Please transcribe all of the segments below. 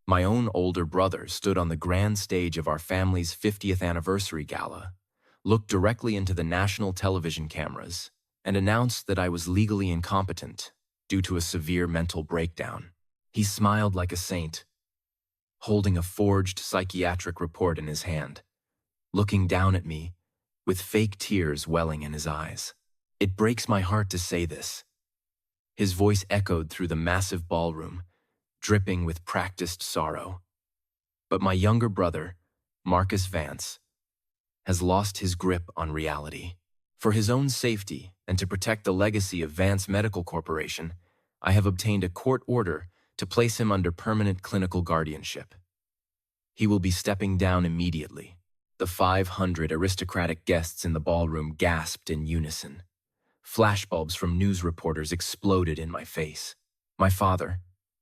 My own older brother stood on the grand stage of our family's 50th anniversary gala, looked directly into the national television cameras, and announced that I was legally incompetent due to a severe mental breakdown. He smiled like a saint, holding a forged psychiatric report in his hand, looking down at me with fake tears welling in his eyes. It breaks my heart to say this. His voice echoed through the massive ballroom, dripping with practiced sorrow. But my younger brother, Marcus Vance, has lost his grip on reality. For his own safety and to protect the legacy of Vance Medical Corporation, I have obtained a court order to place him under permanent clinical guardianship. He will be stepping down immediately. The 500 aristocratic guests in the ballroom gasped in unison. Flashbulbs from news reporters exploded in my face. My father,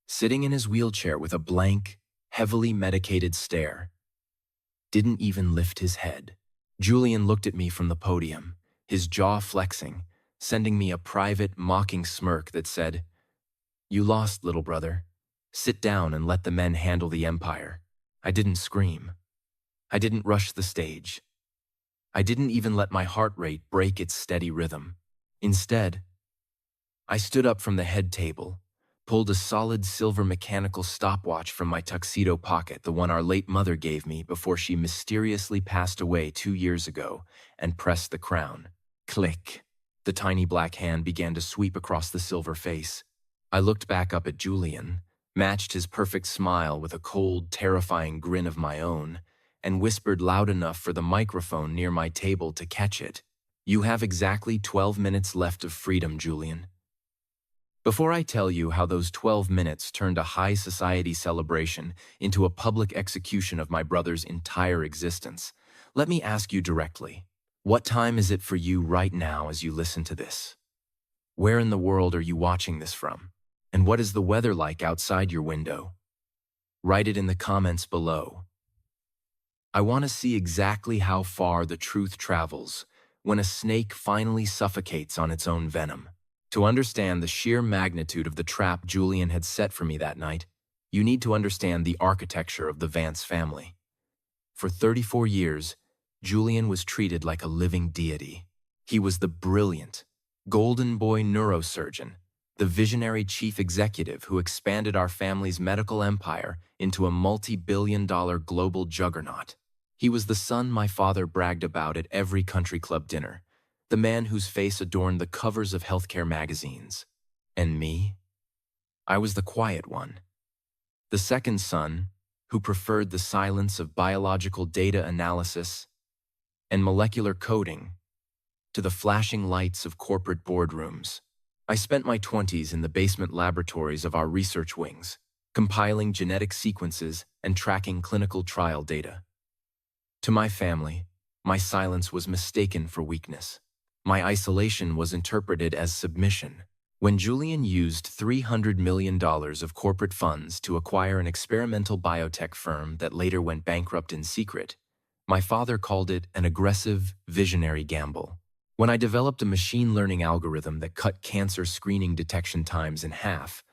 sitting in his wheelchair with a blank, heavily medicated stare, didn't even lift his head. Julian looked at me from the podium, his jaw flexing, sending me a private, mocking smirk that said, "You lost, little brother. Sit down and let the men handle the empire." I didn't scream. I didn't rush the stage. I didn't even let my heart rate break its steady rhythm. Instead, I stood up from the head table, pulled a solid silver mechanical stopwatch from my tuxedo pocket, the one our late mother gave me before she mysteriously passed away 2 years ago, and pressed the crown. Click. The tiny black hand began to sweep across the silver face. I looked back up at Julian, matched his perfect smile with a cold, terrifying grin of my own, and whispered loud enough for the microphone near my table to catch it. "You have exactly 12 minutes left of freedom, Julian." Before I tell you how those 12 minutes turned a high society celebration into a public execution of my brother's entire existence, let me ask you directly, what time is it for you right now as you listen to this? Where in the world are you watching this from? And what is the weather like outside your window? Write it in the comments below. I want to see exactly how far the truth travels when a snake finally suffocates on its own venom. To understand the sheer magnitude of the trap Julian had set for me that night, you need to understand the architecture of the Vance family. For 34 years, Julian was treated like a living deity. He was the brilliant, golden boy neurosurgeon, the visionary chief executive who expanded our family's medical empire into a multi-billion-dollar global juggernaut. He was the son my father bragged about at every country club dinner, the man whose face adorned the covers of healthcare magazines. And me? I was the quiet one. The second son, who preferred the silence of biological data analysis and molecular coding to the flashing lights of corporate boardrooms. I spent my 20s in the basement laboratories of our research wings, compiling genetic sequences and tracking clinical trial data. To my family, my silence was mistaken for weakness. My isolation was interpreted as submission. When Julian used $300 million of corporate funds to acquire an experimental biotech firm that later went bankrupt in secret, my father called it an aggressive, visionary gamble. When I developed a machine learning algorithm that cut cancer screening detection times in half,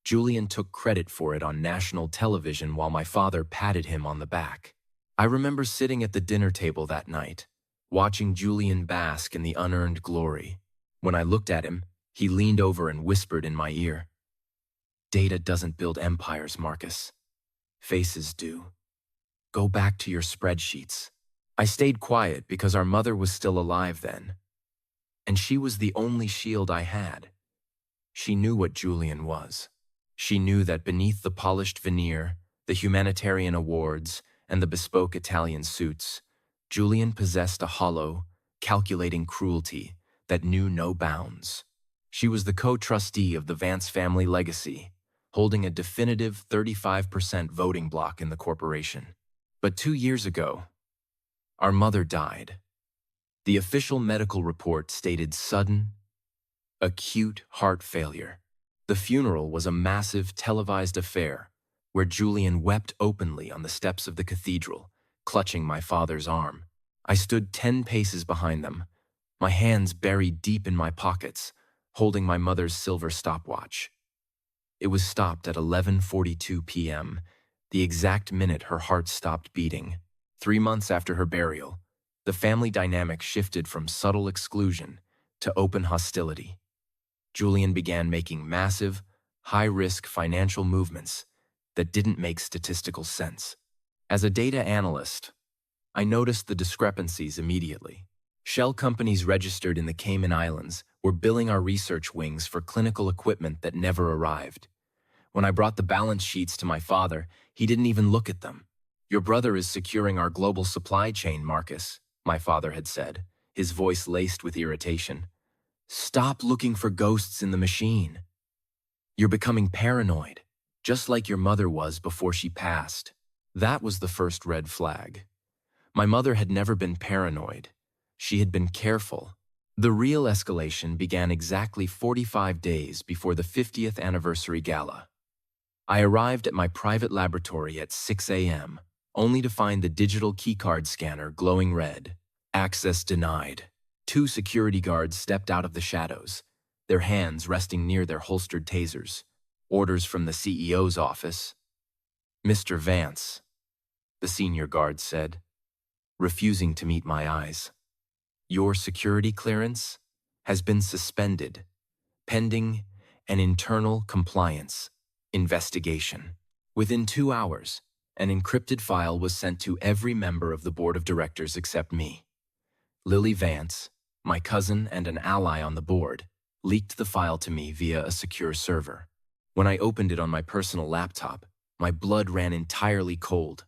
Julian took credit for it on national television while my father patted him on the back. I remember sitting at the dinner table that night, watching Julian bask in the unearned glory. When I looked at him, he leaned over and whispered in my ear, "Data doesn't build empires, Marcus. Faces do. Go back to your spreadsheets." I stayed quiet because our mother was still alive then, and she was the only shield I had. She knew what Julian was. She knew that beneath the polished veneer, the humanitarian awards, and the bespoke Italian suits, Julian possessed a hollow, calculating cruelty that knew no bounds. She was the co-trustee of the Vance family legacy, holding a definitive 35% voting block in the corporation. But 2 years ago, our mother died. The official medical report stated sudden, acute heart failure. The funeral was a massive televised affair where Julian wept openly on the steps of the cathedral, clutching my father's arm. I stood 10 paces behind them, my hands buried deep in my pockets, holding my mother's silver stopwatch. It was stopped at 11:42 p.m., the exact minute her heart stopped beating. 3 months after her burial, the family dynamic shifted from subtle exclusion to open hostility. Julian began making massive, high-risk financial movements that didn't make statistical sense. As a data analyst, I noticed the discrepancies immediately. Shell companies registered in the Cayman Islands were billing our research wings for clinical equipment that never arrived. When I brought the balance sheets to my father, he didn't even look at them. "Your brother is securing our global supply chain, Marcus," my father had said, his voice laced with irritation. "Stop looking for ghosts in the machine. You're becoming paranoid, just like your mother was before she passed." That was the first red flag. My mother had never been paranoid. She had been careful. The real escalation began exactly 45 days before the 50th anniversary gala. I arrived at my private laboratory at 6 a.m., only to find the digital keycard scanner glowing red. "Access denied." Two security guards stepped out of the shadows, their hands resting near their holstered tasers. "Orders from the CEO's office." "Mr. Vance," the senior guard said, refusing to meet my eyes. "Your security clearance has been suspended, pending an internal compliance investigation." Within 2 hours, an encrypted file was sent to every member of the board of directors except me. Lily Vance, my cousin and an ally on the board, leaked the file to me via a secure server. When I opened it on my personal laptop, my blood ran entirely cold.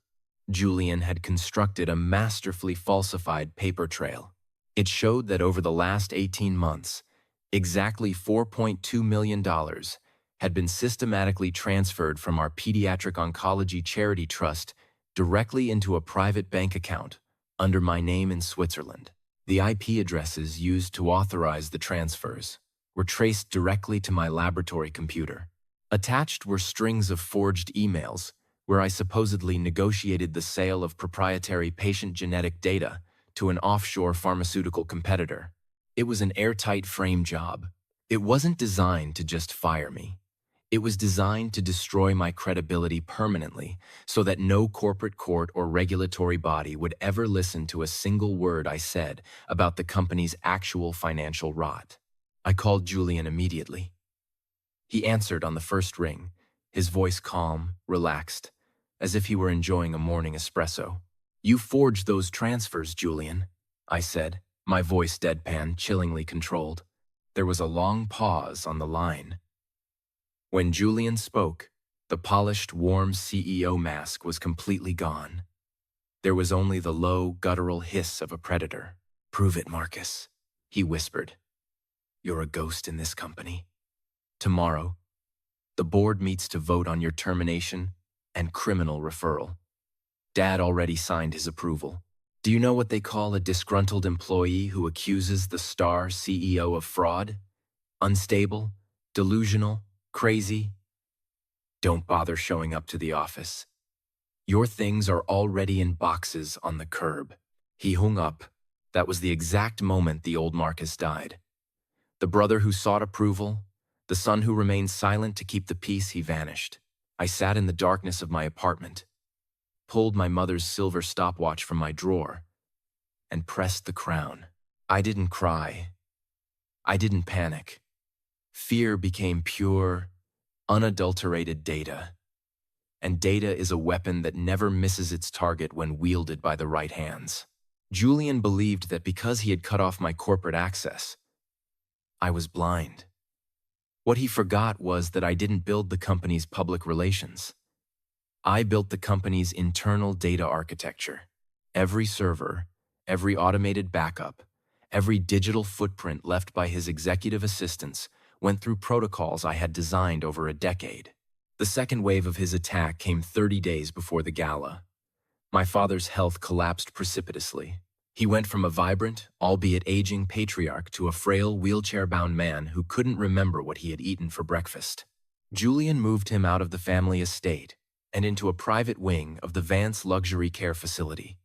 Julian had constructed a masterfully falsified paper trail. It showed that over the last 18 months, exactly $4.2 million had been systematically transferred from our pediatric oncology charity trust directly into a private bank account under my name in Switzerland. The IP addresses used to authorize the transfers were traced directly to my laboratory computer. Attached were strings of forged emails where I supposedly negotiated the sale of proprietary patient genetic data to an offshore pharmaceutical competitor. It was an airtight frame job. It wasn't designed to just fire me. It was designed to destroy my credibility permanently so that no corporate court or regulatory body would ever listen to a single word I said about the company's actual financial rot. I called Julian immediately. He answered on the first ring, his voice calm, relaxed, as if he were enjoying a morning espresso. "You forged those transfers, Julian," I said, my voice deadpan, chillingly controlled. There was a long pause on the line. When Julian spoke, the polished, warm CEO mask was completely gone. There was only the low, guttural hiss of a predator. "Prove it, Marcus," he whispered. "You're a ghost in this company. Tomorrow, the board meets to vote on your termination and criminal referral. Dad already signed his approval. Do you know what they call a disgruntled employee who accuses the star CEO of fraud? Unstable, delusional, crazy? Don't bother showing up to the office. Your things are already in boxes on the curb." He hung up. That was the exact moment the old Marcus died. The brother who sought approval, the son who remained silent to keep the peace, he vanished. I sat in the darkness of my apartment, pulled my mother's silver stopwatch from my drawer, and pressed the crown. I didn't cry. I didn't panic. Fear became pure, unadulterated data. And data is a weapon that never misses its target when wielded by the right hands. Julian believed that because he had cut off my corporate access, I was blind. What he forgot was that I didn't build the company's public relations. I built the company's internal data architecture. Every server, every automated backup, every digital footprint left by his executive assistants went through protocols I had designed over a decade. The second wave of his attack came 30 days before the gala. My father's health collapsed precipitously. He went from a vibrant, albeit aging patriarch to a frail, wheelchair-bound man who couldn't remember what he had eaten for breakfast. Julian moved him out of the family estate and into a private wing of the Vance Luxury Care Facility,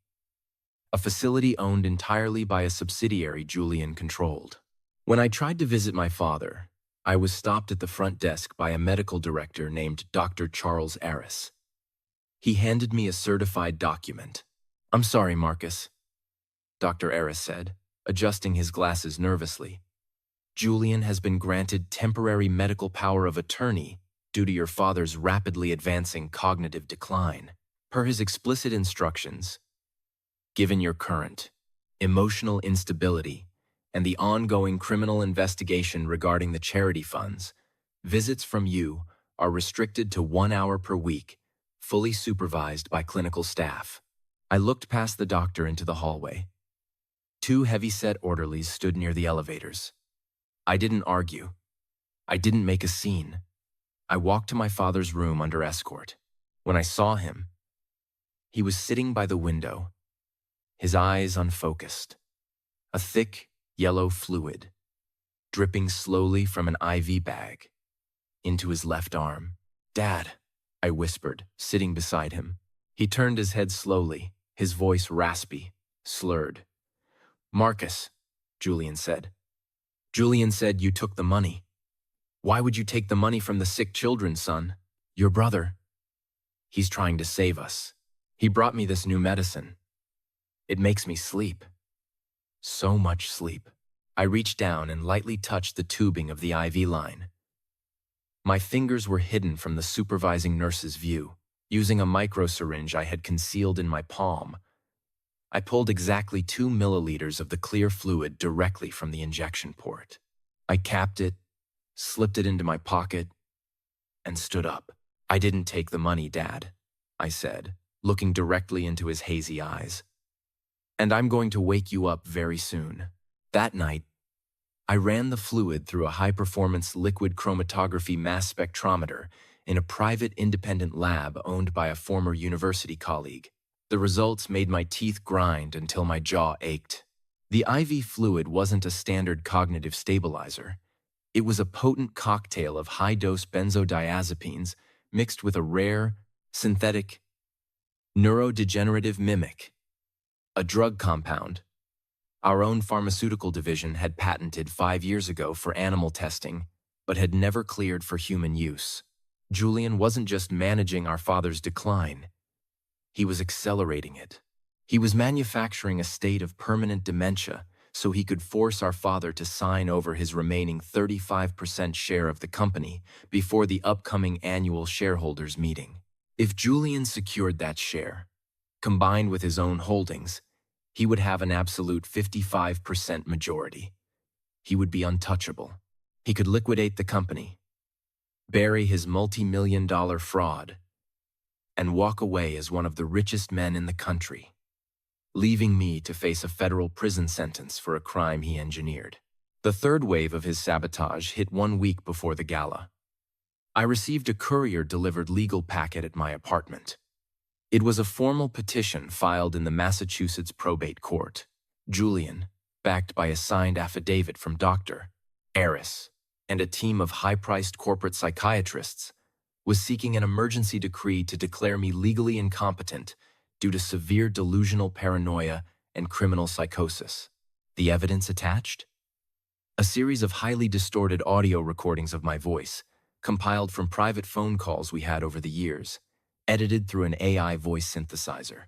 a facility owned entirely by a subsidiary Julian controlled. When I tried to visit my father, I was stopped at the front desk by a medical director named Dr. Charles Arris. He handed me a certified document. "I'm sorry, Marcus," Dr. Eris said, adjusting his glasses nervously. "Julian has been granted temporary medical power of attorney due to your father's rapidly advancing cognitive decline. Per his explicit instructions, given your current emotional instability and the ongoing criminal investigation regarding the charity funds, visits from you are restricted to 1 hour per week, fully supervised by clinical staff." I looked past the doctor into the hallway. 2 heavy-set orderlies stood near the elevators. I didn't argue. I didn't make a scene. I walked to my father's room under escort. When I saw him, he was sitting by the window, his eyes unfocused, a thick, yellow fluid dripping slowly from an IV bag into his left arm. "Dad," I whispered, sitting beside him. He turned his head slowly, his voice raspy, slurred. "Marcus," Julian said. "Julian said you took the money. Why would you take the money from the sick children, son? Your brother. He's trying to save us. He brought me this new medicine. It makes me sleep. So much sleep." I reached down and lightly touched the tubing of the IV line. My fingers were hidden from the supervising nurse's view. Using a microsyringe I had concealed in my palm, I pulled exactly 2 milliliters of the clear fluid directly from the injection port. I capped it, slipped it into my pocket, and stood up. "I didn't take the money, Dad," I said, looking directly into his hazy eyes. "And I'm going to wake you up very soon." That night, I ran the fluid through a high-performance liquid chromatography mass spectrometer in a private independent lab owned by a former university colleague. The results made my teeth grind until my jaw ached. The IV fluid wasn't a standard cognitive stabilizer. It was a potent cocktail of high-dose benzodiazepines mixed with a rare, synthetic, neurodegenerative mimic, a drug compound our own pharmaceutical division had patented 5 years ago for animal testing, but had never cleared for human use. Julian wasn't just managing our father's decline. He was accelerating it. He was manufacturing a state of permanent dementia so he could force our father to sign over his remaining 35% share of the company before the upcoming annual shareholders meeting. If Julian secured that share, combined with his own holdings, he would have an absolute 55% majority. He would be untouchable. He could liquidate the company, bury his multi-million-dollar fraud, and walk away as one of the richest men in the country, leaving me to face a federal prison sentence for a crime he engineered. The third wave of his sabotage hit 1 week before the gala. I received a courier-delivered legal packet at my apartment. It was a formal petition filed in the Massachusetts probate court. Julian, backed by a signed affidavit from Dr. Eris and a team of high-priced corporate psychiatrists, was seeking an emergency decree to declare me legally incompetent due to severe delusional paranoia and criminal psychosis. The evidence attached? A series of highly distorted audio recordings of my voice, compiled from private phone calls we had over the years, edited through an AI voice synthesizer.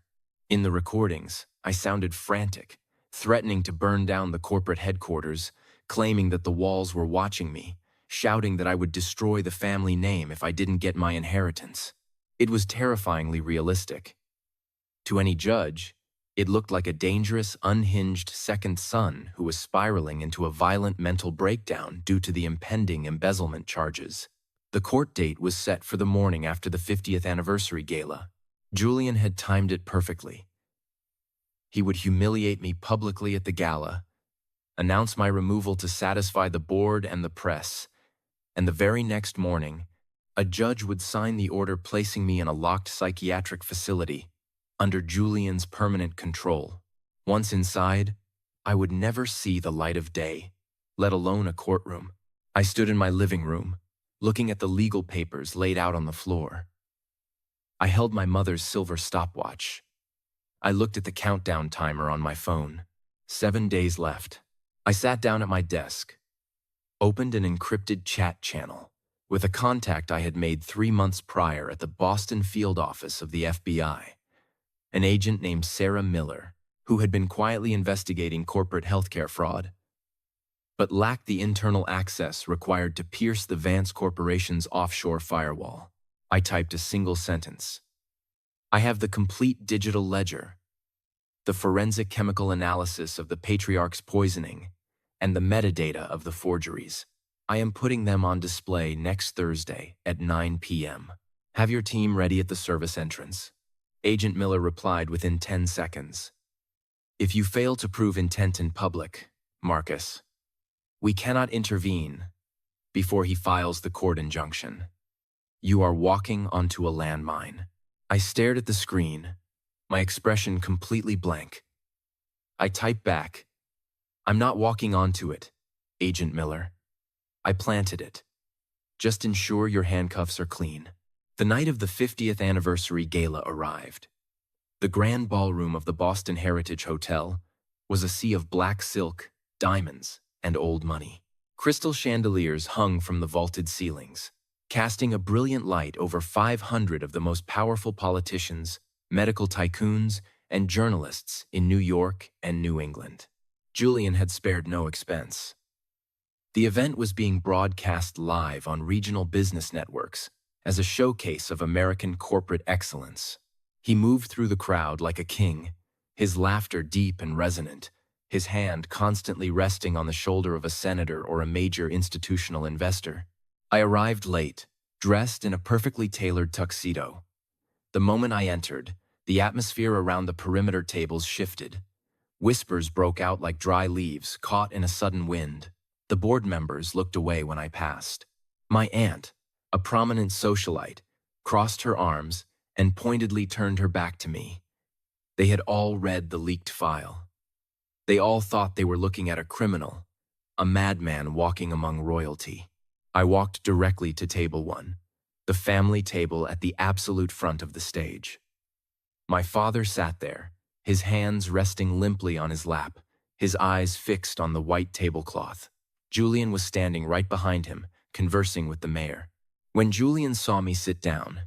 In the recordings, I sounded frantic, threatening to burn down the corporate headquarters, claiming that the walls were watching me, shouting that I would destroy the family name if I didn't get my inheritance. It was terrifyingly realistic. To any judge, it looked like a dangerous, unhinged second son who was spiraling into a violent mental breakdown due to the impending embezzlement charges. The court date was set for the morning after the 50th anniversary gala. Julian had timed it perfectly. He would humiliate me publicly at the gala, announce my removal to satisfy the board and the press, and the very next morning, a judge would sign the order placing me in a locked psychiatric facility under Julian's permanent control. Once inside, I would never see the light of day, let alone a courtroom. I stood in my living room, looking at the legal papers laid out on the floor. I held my mother's silver stopwatch. I looked at the countdown timer on my phone. 7 days left. I sat down at my desk, opened an encrypted chat channel, with a contact I had made 3 months prior at the Boston field office of the FBI, an agent named Sarah Miller, who had been quietly investigating corporate healthcare fraud, but lacked the internal access required to pierce the Vance Corporation's offshore firewall. I typed a single sentence. I have the complete digital ledger, the forensic chemical analysis of the patriarch's poisoning, and the metadata of the forgeries. I am putting them on display next Thursday at 9 p.m. Have your team ready at the service entrance. Agent Miller replied within 10 seconds. If you fail to prove intent in public, Marcus, we cannot intervene before he files the court injunction. You are walking onto a landmine. I stared at the screen, my expression completely blank. I typed back, I'm not walking onto it, Agent Miller. I planted it. Just ensure your handcuffs are clean. The night of the 50th anniversary gala arrived. The grand ballroom of the Boston Heritage Hotel was a sea of black silk, diamonds, and old money. Crystal chandeliers hung from the vaulted ceilings, casting a brilliant light over 500 of the most powerful politicians, medical tycoons, and journalists in New York and New England. Julian had spared no expense. The event was being broadcast live on regional business networks as a showcase of American corporate excellence. He moved through the crowd like a king, his laughter deep and resonant, his hand constantly resting on the shoulder of a senator or a major institutional investor. I arrived late, dressed in a perfectly tailored tuxedo. The moment I entered, the atmosphere around the perimeter tables shifted. Whispers broke out like dry leaves caught in a sudden wind. The board members looked away when I passed. My aunt, a prominent socialite, crossed her arms and pointedly turned her back to me. They had all read the leaked file. They all thought they were looking at a criminal, a madman walking among royalty. I walked directly to table 1, the family table at the absolute front of the stage. My father sat there, his hands resting limply on his lap, his eyes fixed on the white tablecloth. Julian was standing right behind him, conversing with the mayor. When Julian saw me sit down,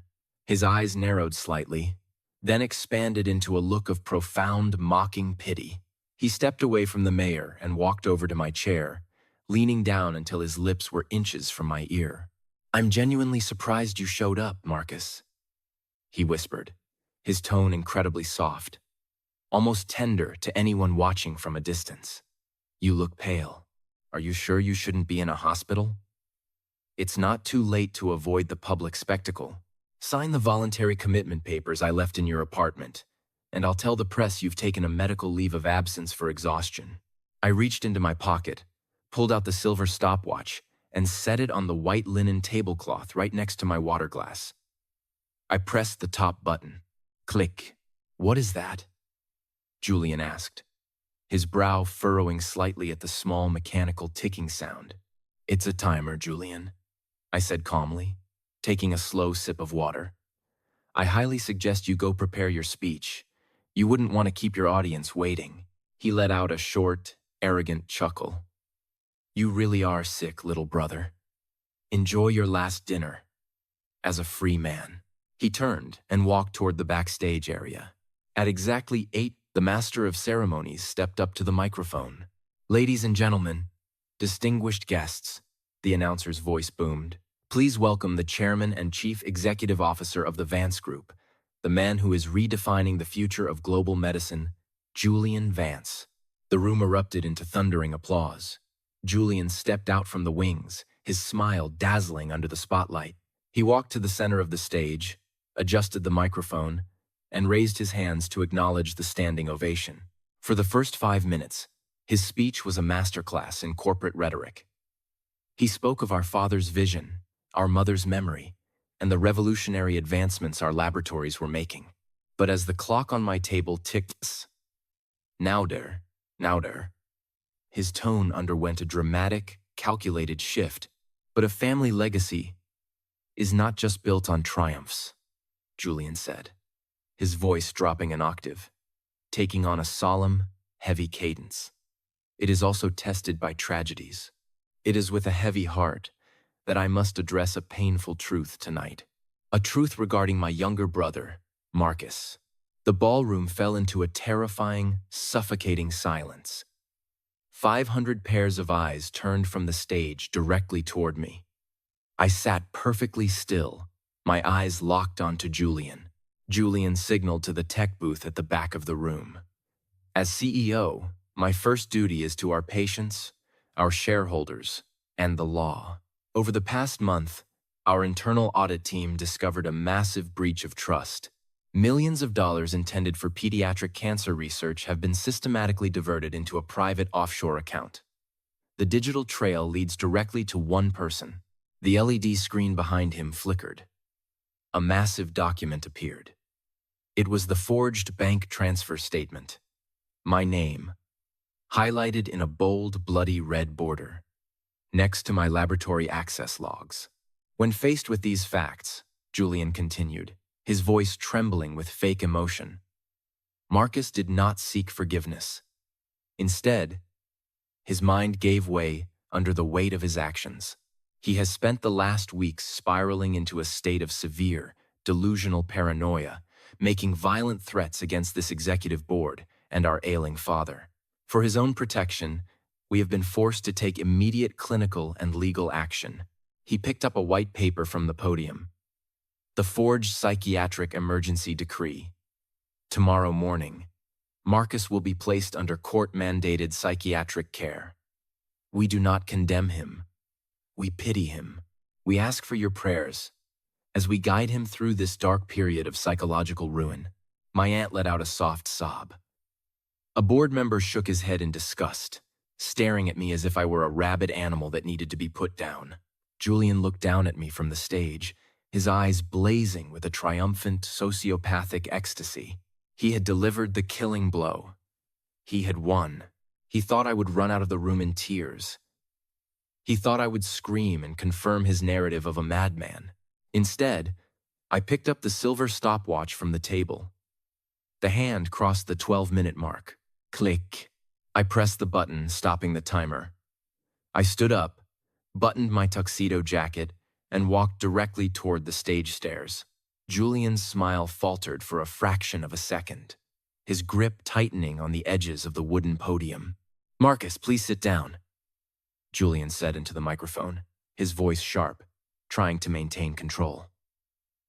his eyes narrowed slightly, then expanded into a look of profound, mocking pity. He stepped away from the mayor and walked over to my chair, leaning down until his lips were inches from my ear. I'm genuinely surprised you showed up, Marcus, he whispered, his tone incredibly soft, almost tender to anyone watching from a distance. You look pale. Are you sure you shouldn't be in a hospital? It's not too late to avoid the public spectacle. Sign the voluntary commitment papers I left in your apartment, and I'll tell the press you've taken a medical leave of absence for exhaustion. I reached into my pocket, pulled out the silver stopwatch, and set it on the white linen tablecloth right next to my water glass. I pressed the top button. Click. What is that? Julian asked, his brow furrowing slightly at the small mechanical ticking sound. It's a timer, Julian, I said calmly, taking a slow sip of water. I highly suggest you go prepare your speech. You wouldn't want to keep your audience waiting. He let out a short, arrogant chuckle. You really are sick, little brother. Enjoy your last dinner. As a free man. He turned and walked toward the backstage area. At exactly 8, the master of ceremonies stepped up to the microphone. Ladies and gentlemen, distinguished guests, the announcer's voice boomed. Please welcome the chairman and chief executive officer of the Vance Group, the man who is redefining the future of global medicine, Julian Vance. The room erupted into thundering applause. Julian stepped out from the wings, his smile dazzling under the spotlight. He walked to the center of the stage, adjusted the microphone, and raised his hands to acknowledge the standing ovation. For the first 5 minutes, his speech was a masterclass in corporate rhetoric. He spoke of our father's vision, our mother's memory, and the revolutionary advancements our laboratories were making. But as the clock on my table ticked, now der, his tone underwent a dramatic, calculated shift. But a family legacy is not just built on triumphs, Julian said, his voice dropping an octave, taking on a solemn, heavy cadence. It is also tested by tragedies. It is with a heavy heart that I must address a painful truth tonight. A truth regarding my younger brother, Marcus. The ballroom fell into a terrifying, suffocating silence. 500 pairs of eyes turned from the stage directly toward me. I sat perfectly still, my eyes locked onto Julian. Julian signaled to the tech booth at the back of the room. As CEO, my first duty is to our patients, our shareholders, and the law. Over the past month, our internal audit team discovered a massive breach of trust. Millions of dollars intended for pediatric cancer research have been systematically diverted into a private offshore account. The digital trail leads directly to one person. The LED screen behind him flickered. A massive document appeared. It was the forged bank transfer statement. My name, highlighted in a bold, bloody red border, next to my laboratory access logs. When faced with these facts, Julian continued, his voice trembling with fake emotion, Marcus did not seek forgiveness. Instead, his mind gave way under the weight of his actions. He has spent the last weeks spiraling into a state of severe, delusional paranoia, making violent threats against this executive board and our ailing father. For his own protection, we have been forced to take immediate clinical and legal action. He picked up a white paper from the podium. The forged psychiatric emergency decree. Tomorrow morning, Marcus will be placed under court-mandated psychiatric care. We do not condemn him. We pity him. We ask for your prayers as we guide him through this dark period of psychological ruin. My aunt let out a soft sob. A board member shook his head in disgust, staring at me as if I were a rabid animal that needed to be put down. Julian looked down at me from the stage, his eyes blazing with a triumphant, sociopathic ecstasy. He had delivered the killing blow. He had won. He thought I would run out of the room in tears. He thought I would scream and confirm his narrative of a madman. Instead, I picked up the silver stopwatch from the table. The hand crossed the 12-minute mark. Click. I pressed the button, stopping the timer. I stood up, buttoned my tuxedo jacket, and walked directly toward the stage stairs. Julian's smile faltered for a fraction of a second, his grip tightening on the edges of the wooden podium. Marcus, please sit down, Julian said into the microphone, his voice sharp, trying to maintain control.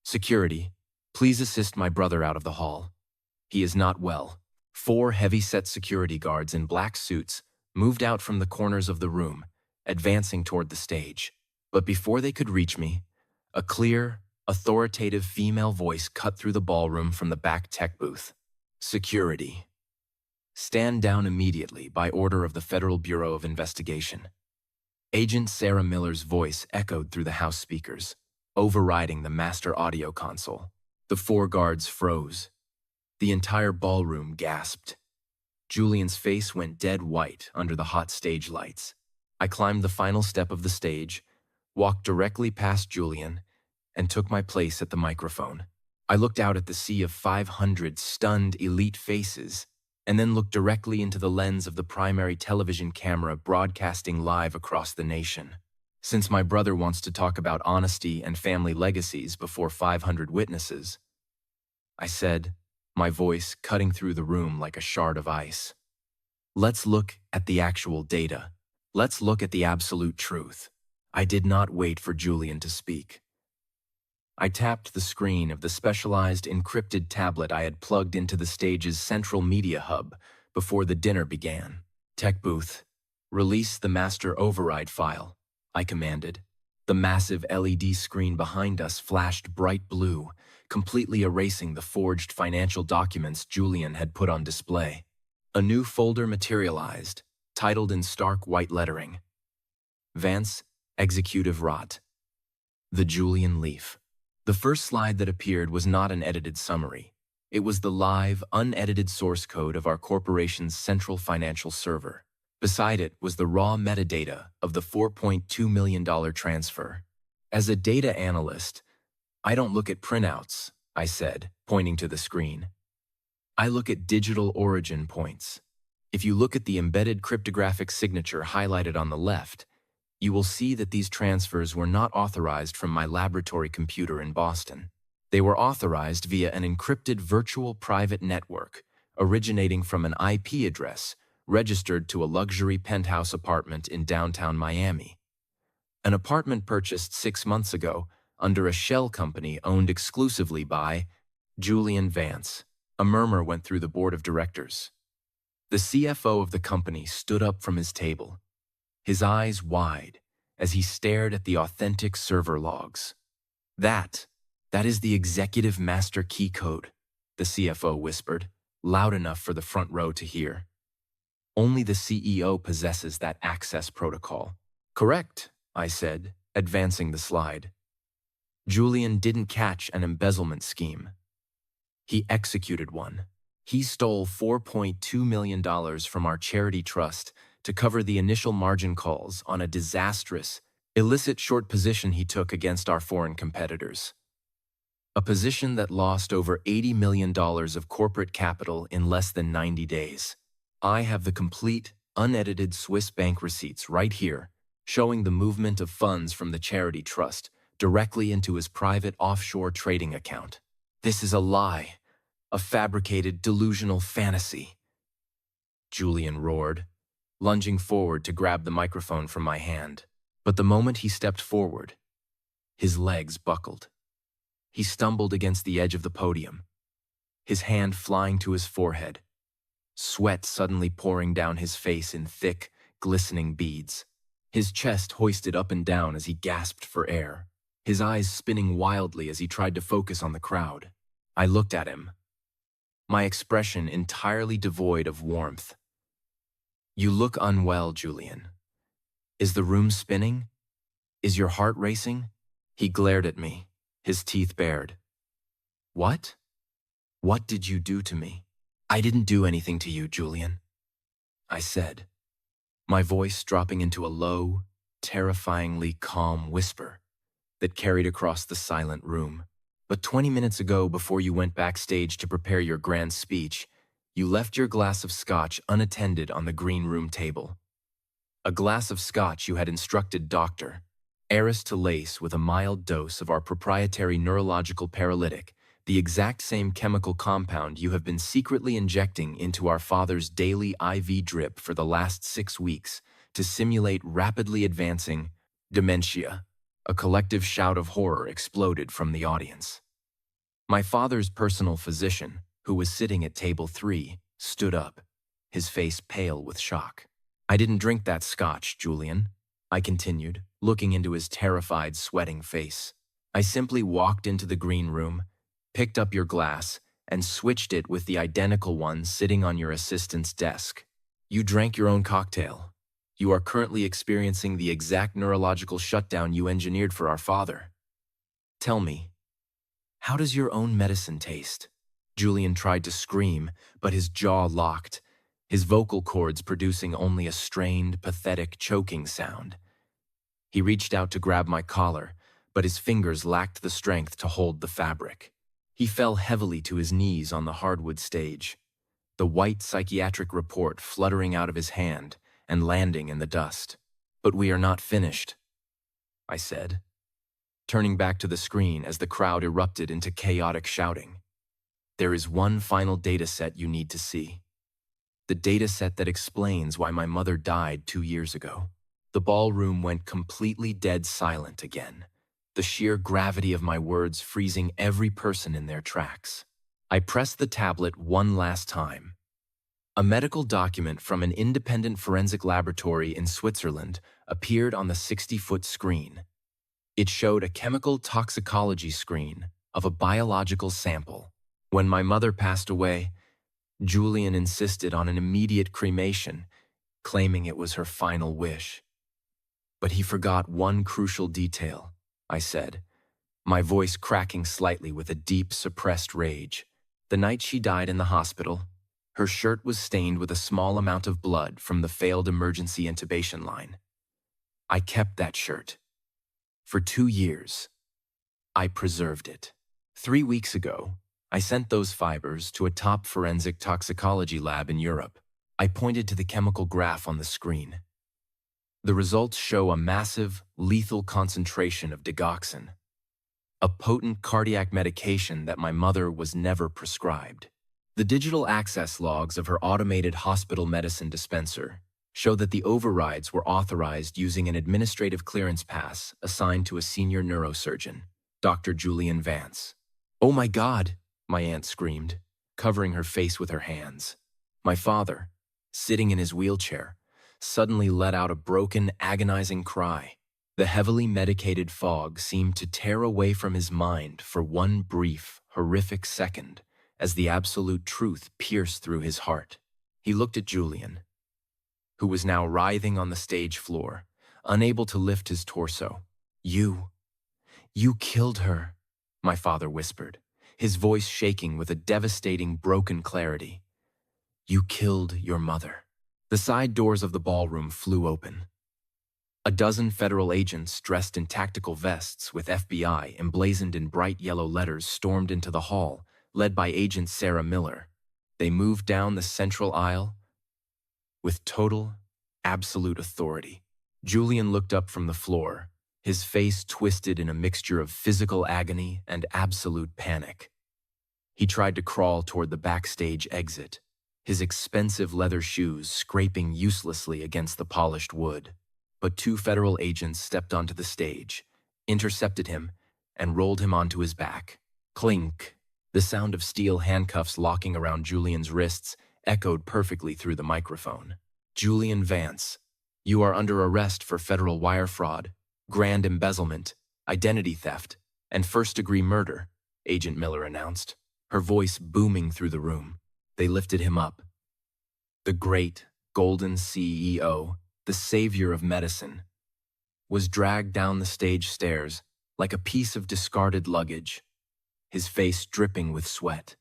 Security, please assist my brother out of the hall. He is not well. 4 heavy-set security guards in black suits moved out from the corners of the room, advancing toward the stage. But before they could reach me, a clear, authoritative female voice cut through the ballroom from the back tech booth. Security. Stand down immediately by order of the Federal Bureau of Investigation. Agent Sarah Miller's voice echoed through the House speakers, overriding the master audio console. The 4 guards froze. The entire ballroom gasped. Julian's face went dead white under the hot stage lights. I climbed the final step of the stage, walked directly past Julian, and took my place at the microphone. I looked out at the sea of 500 stunned elite faces, and then looked directly into the lens of the primary television camera broadcasting live across the nation. Since my brother wants to talk about honesty and family legacies before 500 witnesses, I said, my voice cutting through the room like a shard of ice. Let's look at the actual data. Let's look at the absolute truth. I did not wait for Julian to speak. I tapped the screen of the specialized encrypted tablet I had plugged into the stage's central media hub before the dinner began. Tech booth, release the master override file, I commanded. The massive LED screen behind us flashed bright blue, completely erasing the forged financial documents Julian had put on display. A new folder materialized, titled in stark white lettering, Vance Executive Rot. The Julian Leaf. The first slide that appeared was not an edited summary. It was the live, unedited source code of our corporation's central financial server. Beside it was the raw metadata of the $4.2 million transfer. As a data analyst, I don't look at printouts, I said, pointing to the screen. I look at digital origin points. If you look at the embedded cryptographic signature highlighted on the left, You will see that these transfers were not authorized from my laboratory computer in Boston. They were authorized via an encrypted virtual private network originating from an IP address registered to a luxury penthouse apartment in downtown Miami. An apartment purchased 6 months ago under a shell company owned exclusively by Julian Vance. A murmur went through the board of directors. The CFO of the company stood up from his table, his eyes wide as he stared at the authentic server logs. That is the executive master key code, the CFO whispered, loud enough for the front row to hear. Only the CEO possesses that access protocol. Correct, I said, advancing the slide. Julian didn't catch an embezzlement scheme. He executed one. He stole $4.2 million from our charity trust to cover the initial margin calls on a disastrous, illicit short position he took against our foreign competitors. A position that lost over $80 million of corporate capital in less than 90 days. I have the complete, unedited Swiss bank receipts right here, showing the movement of funds from the charity trust directly into his private offshore trading account. This is a lie, a fabricated, delusional fantasy. Julian roared, lunging forward to grab the microphone from my hand. But the moment he stepped forward, his legs buckled. He stumbled against the edge of the podium, his hand flying to his forehead, sweat suddenly pouring down his face in thick, glistening beads. His chest hoisted up and down as he gasped for air, his eyes spinning wildly as he tried to focus on the crowd. I looked at him, my expression entirely devoid of warmth. You look unwell, Julian. Is the room spinning? Is your heart racing? He glared at me, his teeth bared. What? What did you do to me? I didn't do anything to you, Julian, I said, my voice dropping into a low, terrifyingly calm whisper that carried across the silent room. But 20 minutes ago, before you went backstage to prepare your grand speech, you left your glass of scotch unattended on the green room table. A glass of scotch you had instructed Dr. Eris to lace with a mild dose of our proprietary neurological paralytic, the exact same chemical compound you have been secretly injecting into our father's daily IV drip for the last 6 weeks to simulate rapidly advancing dementia. A collective shout of horror exploded from the audience. My father's personal physician, who was sitting at table 3, stood up, his face pale with shock. I didn't drink that scotch, Julian, I continued, looking into his terrified, sweating face. I simply walked into the green room, picked up your glass, and switched it with the identical one sitting on your assistant's desk. You drank your own cocktail. You are currently experiencing the exact neurological shutdown you engineered for our father. Tell me, how does your own medicine taste? Julian tried to scream, but his jaw locked, his vocal cords producing only a strained, pathetic, choking sound. He reached out to grab my collar, but his fingers lacked the strength to hold the fabric. He fell heavily to his knees on the hardwood stage, the white psychiatric report fluttering out of his hand and landing in the dust. But we are not finished, I said, turning back to the screen as the crowd erupted into chaotic shouting. There is one final data set you need to see. The data set that explains why my mother died 2 years ago. The ballroom went completely dead silent again, the sheer gravity of my words freezing every person in their tracks. I pressed the tablet one last time. A medical document from an independent forensic laboratory in Switzerland appeared on the 60-foot screen. It showed a chemical toxicology screen of a biological sample. When my mother passed away, Julian insisted on an immediate cremation, claiming it was her final wish. But he forgot one crucial detail, I said, my voice cracking slightly with a deep, suppressed rage. The night she died in the hospital, her shirt was stained with a small amount of blood from the failed emergency intubation line. I kept that shirt. For 2 years, I preserved it. 3 weeks ago, I sent those fibers to a top forensic toxicology lab in Europe. I pointed to the chemical graph on the screen. The results show a massive, lethal concentration of digoxin, a potent cardiac medication that my mother was never prescribed. The digital access logs of her automated hospital medicine dispenser show that the overrides were authorized using an administrative clearance pass assigned to a senior neurosurgeon, Dr. Julian Vance. "Oh my God!" my aunt screamed, covering her face with her hands. My father, sitting in his wheelchair, suddenly let out a broken, agonizing cry. The heavily medicated fog seemed to tear away from his mind for one brief, horrific second as the absolute truth pierced through his heart. He looked at Julian, who was now writhing on the stage floor, unable to lift his torso. You killed her," my father whispered, his voice shaking with a devastating, broken clarity. "You killed your mother." The side doors of the ballroom flew open. A dozen federal agents dressed in tactical vests with FBI emblazoned in bright yellow letters stormed into the hall, led by Agent Sarah Miller. They moved down the central aisle with total, absolute authority. Julian looked up from the floor, his face twisted in a mixture of physical agony and absolute panic. He tried to crawl toward the backstage exit, his expensive leather shoes scraping uselessly against the polished wood. But two federal agents stepped onto the stage, intercepted him, and rolled him onto his back. Clink! The sound of steel handcuffs locking around Julian's wrists echoed perfectly through the microphone. "Julian Vance, you are under arrest for federal wire fraud, grand embezzlement, identity theft, and first-degree murder," Agent Miller announced, her voice booming through the room. They lifted him up. The great, golden CEO, the savior of medicine, was dragged down the stage stairs like a piece of discarded luggage, his face dripping with sweat,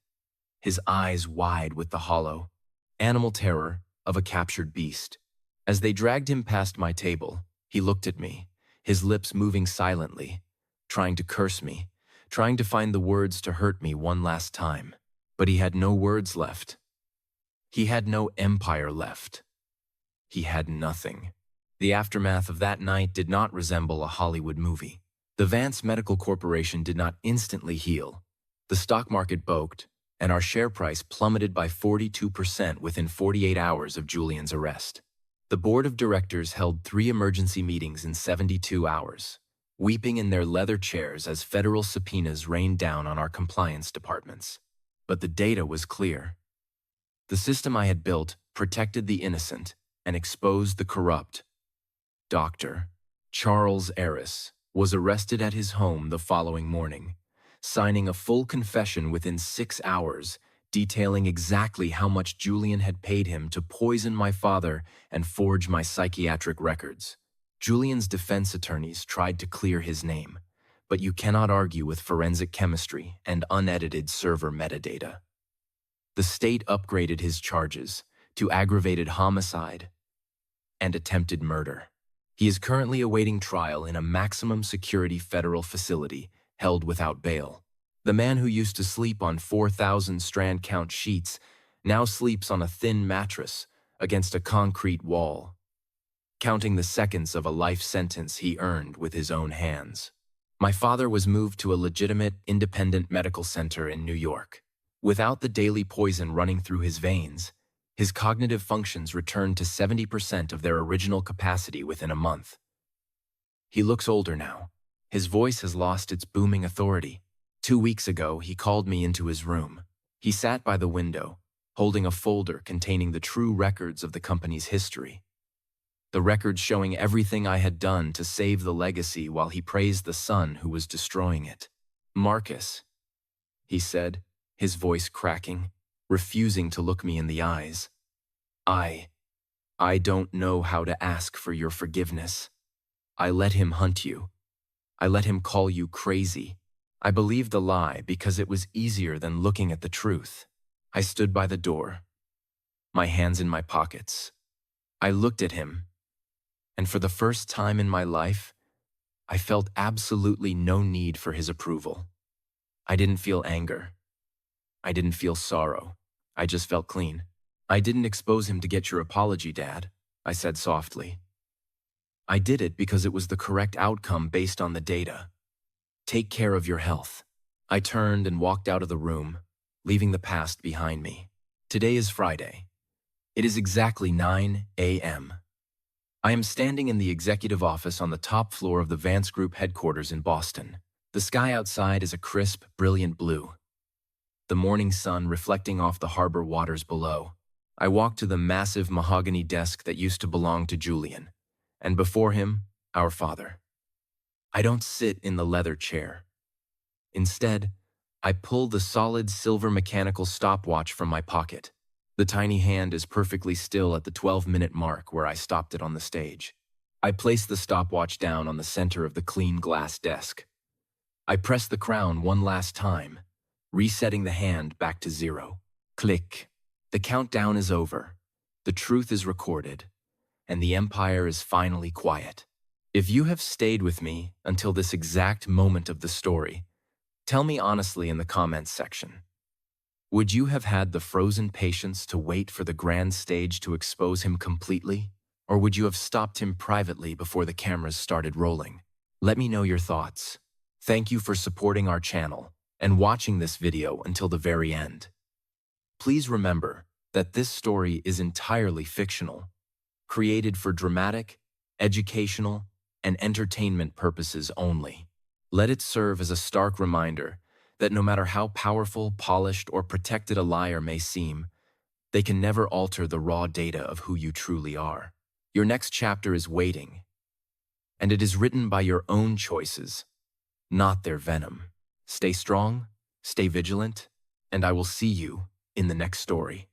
his eyes wide with the hollow, animal terror of a captured beast. As they dragged him past my table, he looked at me, his lips moving silently, trying to curse me, trying to find the words to hurt me one last time. But he had no words left. He had no empire left. He had nothing. The aftermath of that night did not resemble a Hollywood movie. The Vance Medical Corporation did not instantly heal. The stock market bulked, and our share price plummeted by 42% within 48 hours of Julian's arrest. The board of directors held 3 emergency meetings in 72 hours, weeping in their leather chairs as federal subpoenas rained down on our compliance departments. But the data was clear. The system I had built protected the innocent and exposed the corrupt. Dr. Charles Eris was arrested at his home the following morning, signing a full confession within 6 hours, detailing exactly how much Julian had paid him to poison my father and forge my psychiatric records. Julian's defense attorneys tried to clear his name, but you cannot argue with forensic chemistry and unedited server metadata. The state upgraded his charges to aggravated homicide and attempted murder. He is currently awaiting trial in a maximum security federal facility held without bail. The man who used to sleep on 4,000 strand count sheets now sleeps on a thin mattress against a concrete wall, counting the seconds of a life sentence he earned with his own hands. My father was moved to a legitimate, independent medical center in New York. Without the daily poison running through his veins, his cognitive functions returned to 70% of their original capacity within a month. He looks older now. His voice has lost its booming authority. 2 weeks ago, he called me into his room. He sat by the window, holding a folder containing the true records of the company's history. The records showing everything I had done to save the legacy while he praised the son who was destroying it. "Marcus," he said, his voice cracking, refusing to look me in the eyes. I don't know how to ask for your forgiveness. I let him hunt you. I let him call you crazy. I believed the lie because it was easier than looking at the truth. I stood by the door, my hands in my pockets. I looked at him, and for the first time in my life, I felt absolutely no need for his approval. I didn't feel anger. I didn't feel sorrow. I just felt clean. "I didn't expose him to get your apology, Dad," I said softly. I did it because it was the correct outcome based on the data. Take care of your health. I turned and walked out of the room, leaving the past behind me. Today is Friday. It is exactly 9 a.m. I am standing in the executive office on the top floor of the Vance Group headquarters in Boston. The sky outside is a crisp, brilliant blue, the morning sun reflecting off the harbor waters below. I walk to the massive mahogany desk that used to belong to Julian, and before him, our father. I don't sit in the leather chair. Instead, I pull the solid silver mechanical stopwatch from my pocket. The tiny hand is perfectly still at the 12-minute mark where I stopped it on the stage. I place the stopwatch down on the center of the clean glass desk. I press the crown one last time, resetting the hand back to 0. Click. The countdown is over. The truth is recorded, and the empire is finally quiet. If you have stayed with me until this exact moment of the story, tell me honestly in the comments section. Would you have had the frozen patience to wait for the grand stage to expose him completely? Or would you have stopped him privately before the cameras started rolling? Let me know your thoughts. Thank you for supporting our channel and watching this video until the very end. Please remember that this story is entirely fictional, created for dramatic, educational, and entertainment purposes only. Let it serve as a stark reminder that no matter how powerful, polished, or protected a liar may seem, they can never alter the raw data of who you truly are. Your next chapter is waiting, and it is written by your own choices, not their venom. Stay strong, stay vigilant, and I will see you in the next story.